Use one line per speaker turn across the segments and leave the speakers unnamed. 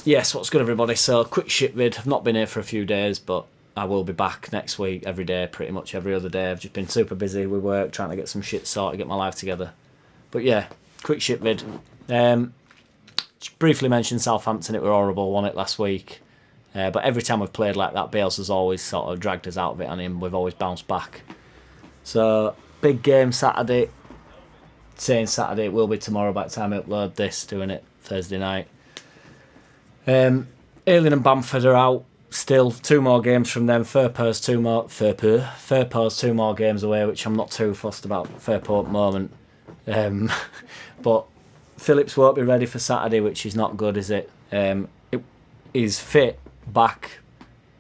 Yes, what's good, everybody? So, quick shit vid. I've not been here for a few days, but I will be back next week, every day, pretty much every other day. I've just been super busy with work, trying to get some shit sorted, get my life together. But yeah, quick shit vid. Just briefly mentioned Southampton, it were horrible, won it last week. But every time we've played like that, Bielsa's always sort of dragged us out of it, and we've always bounced back. So, big game Saturday. Saying Saturday, it will be tomorrow by the time I upload this, doing it Thursday night. Ayling and Bamford are out still. 2 more games from them. Firpo's 2 more games away, which I'm not too fussed about Firpo at the moment. But Phillips won't be ready for Saturday, which is not good, is it? He's fit back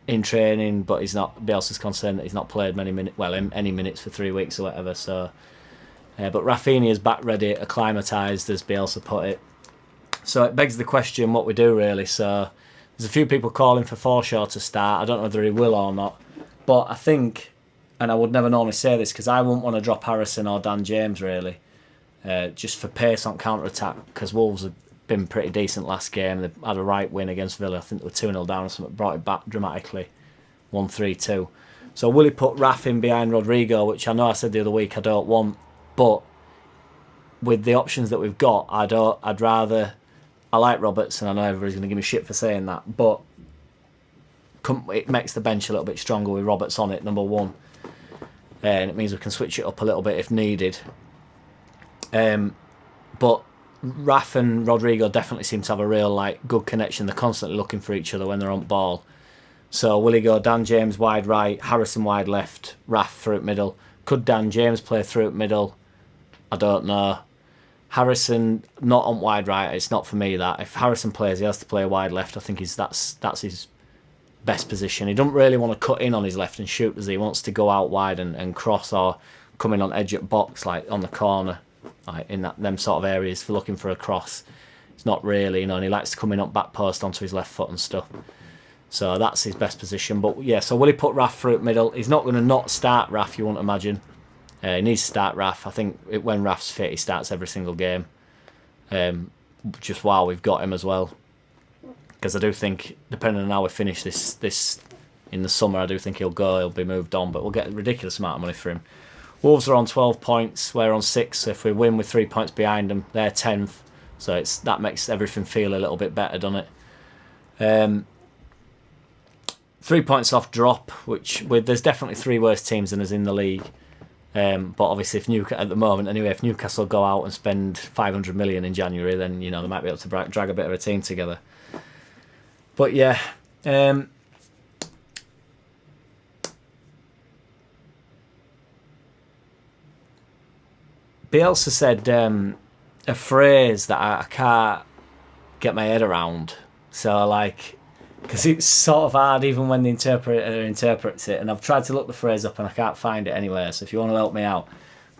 in training, but he's not. Bielsa's concerned that he's not played any minutes for 3 weeks or whatever. So, but Rafinha is back ready, acclimatised, as Bielsa put it. So it begs the question what we do, really. So there's a few people calling for Forshaw to start. I don't know whether he will or not. But I think, and I would never normally say this, because I wouldn't want to drop Harrison or Dan James, really, just for pace on counter-attack, because Wolves have been pretty decent last game. They had a right win against Villa. I think they were 2-0 down or something, brought it back dramatically, 1-3-2. So will he put Raf in behind Rodrigo, which I know I said the other week I don't want, but with the options that we've got, I'd rather... I like Robertson. I know everybody's going to give me shit for saying that, but it makes the bench a little bit stronger with Roberts on it, number one. And it means we can switch it up a little bit if needed. But Raf and Rodrigo definitely seem to have a real good connection. They're constantly looking for each other when they're on ball. So will he go Dan James wide right, Harrison wide left, Raf through middle? Could Dan James play through middle? I don't know. Harrison not on wide right. It's not for me that. If Harrison plays, he has to play wide left. I think that's his best position. He doesn't really want to cut in on his left and shoot, does he? He wants to go out wide and cross or come in on edge at box, like on the corner, like in them sort of areas for looking for a cross. It's not really, and he likes to come in up back post onto his left foot and stuff. So that's his best position. But yeah, so will he put Raf through middle? He's not going to not start Raf, you won't imagine. He needs to start Raf. I think when Raf's fit, he starts every single game. Just while we've got him as well. Because I do think, depending on how we finish this in the summer, I do think he'll be moved on. But we'll get a ridiculous amount of money for him. Wolves are on 12 points. We're on 6. So if we win with 3 points behind them, they're 10th. So that makes everything feel a little bit better, doesn't it? 3 points off drop, there's definitely 3 worse teams than us in the league. But obviously, at the moment anyway, if Newcastle go out and spend 500 million in January, then they might be able to drag a bit of a team together. But yeah, Bielsa said a phrase that I can't get my head around. So because it's sort of hard even when the interpreter interprets it, and I've tried to look the phrase up and I can't find it anywhere, so if you want to help me out.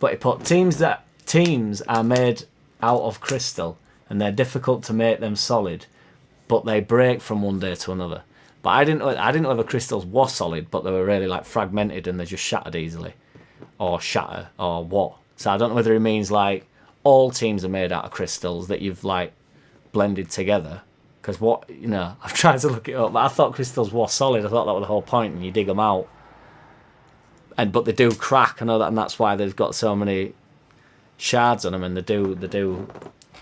But he put teams are made out of crystal and they're difficult to make them solid, but they break from one day to another. But I didn't know whether crystals were solid, but they were really fragmented and they just shattered easily, or shatter, or what. So I don't know whether he means all teams are made out of crystals that you've blended together. Because I've tried to look it up, but I thought crystals were solid. I thought that was the whole point, and you dig them out. But they do crack, I know that, and that's why they've got so many shards on them, and they do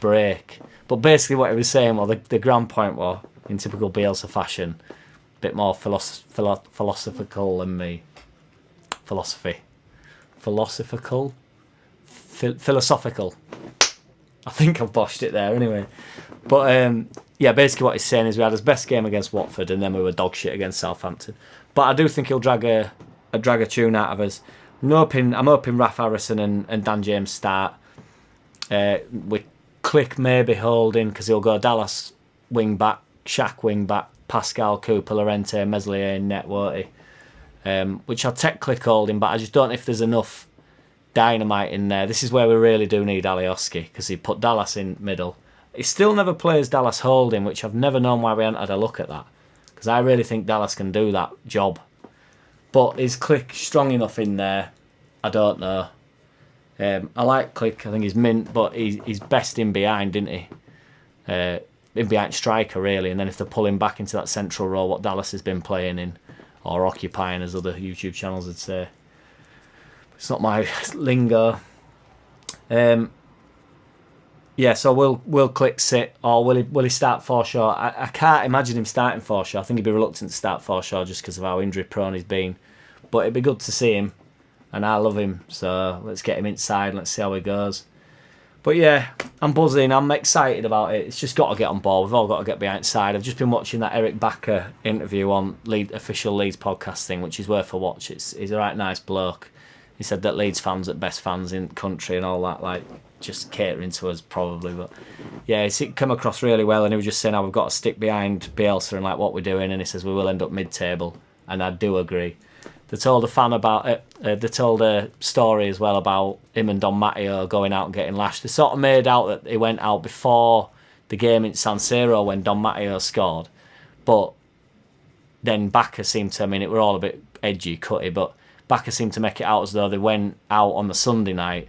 break. But basically what he was saying, the grand point was, in typical Bielsa fashion, a bit more philosophical than me. Philosophical? Philosophical. I think I've botched it there anyway. But yeah, basically what he's saying is we had his best game against Watford and then we were dog shit against Southampton. But I do think he'll drag a tune out of us. I'm hoping Raf Harrison and Dan James start. We Click maybe holding because he'll go Dallas wing back, Shaq wing back, Pascal, Cooper, Llorente, Meslier in net, won't he? Which I'll take Click holding, but I just don't know if there's enough dynamite in there. This is where we really do need Alioski because he put Dallas in middle. He still never plays Dallas holding, which I've never known why we haven't had a look at that. Because I really think Dallas can do that job. But is Click strong enough in there? I don't know. I like Click. I think he's mint, but he's best in behind, isn't he? in behind striker really, and then if they pull him back into that central role, what Dallas has been playing in, or occupying, as other YouTube channels would say. It's not my lingo. Yeah, so we'll click sit, or will he start Forshaw? I can't imagine him starting Forshaw. I think he'd be reluctant to start Forshaw just because of how injury prone he's been. But it'd be good to see him, and I love him. So let's get him inside. Let's see how he goes. But yeah, I'm buzzing. I'm excited about it. It's just got to get on board. We've all got to get behind side. I've just been watching that Eric Backer interview on official Leeds podcasting, which is worth a watch. He's a right nice bloke. He said that Leeds fans are the best fans in the country and all that, like, just catering to us probably. But yeah, it come across really well, and he was just saying how we've got to stick behind Bielsa and like what we're doing, and he says we will end up mid-table, and I do agree. They told a fan about it. They told a story as well about him and Don Matteo going out and getting lashed. They sort of made out that he went out before the game in San Siro when Don Matteo scored, but then Backer seemed to, I mean, it were all a bit edgy, cutty, but Backer seemed to make it out as though they went out on the Sunday night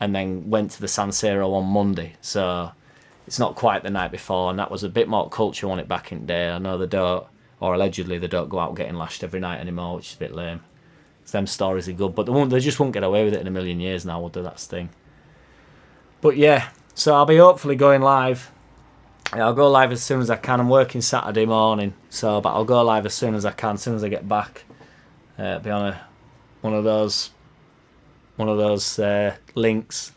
and then went to the San Siro on Monday. So it's not quite the night before, and that was a bit more culture on it back in the day. I know they don't, or allegedly they don't go out getting lashed every night anymore, which is a bit lame. Them stories are good, but they just won't get away with it in a million years now, will do that thing. But yeah, so I'll be hopefully going live. I'll go live as soon as I can. I'm working Saturday morning, but I'll go live as soon as I can, as soon as I get back. Be on one of those links,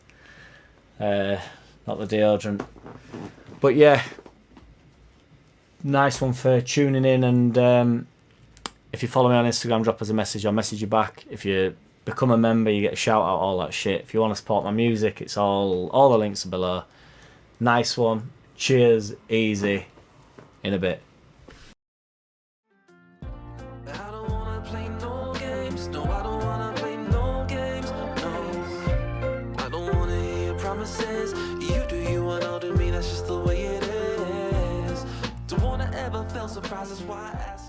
not the deodorant. But yeah, nice one for tuning in, and if you follow me on Instagram, drop us a message, I'll message you back. If you become a member, you get a shout out, all that shit. If you want to support my music, it's all the links are below. Nice one. Cheers, easy. In a bit.
Surprises why I ask.